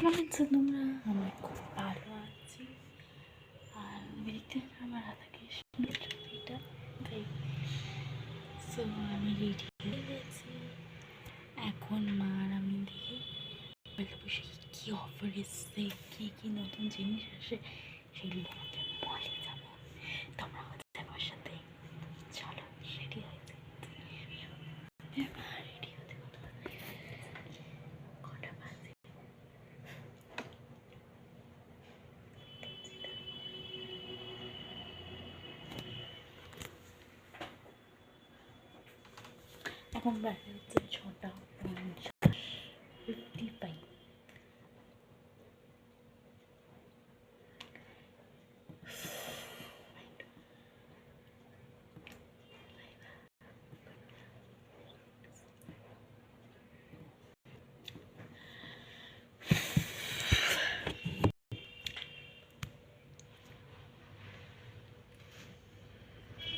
কেমন আছো তোমরা? আমি খুব ভালো আছি। আর দেখতে আমার হাতাকে এটা তাই সো আমি রেডি হয়ে গেছি। এখন মা আর আমি দেখি বসে কী অফার এসছে, কী নতুন জিনিস আসে সেগুলো আমাদের মলে যাবো। তোমরা হচ্ছে আমার সাথে চলো রেডি হয়ে যাই। রেডি হতে কটা বাজে? এখন বাজে হচ্ছে 6টা 50।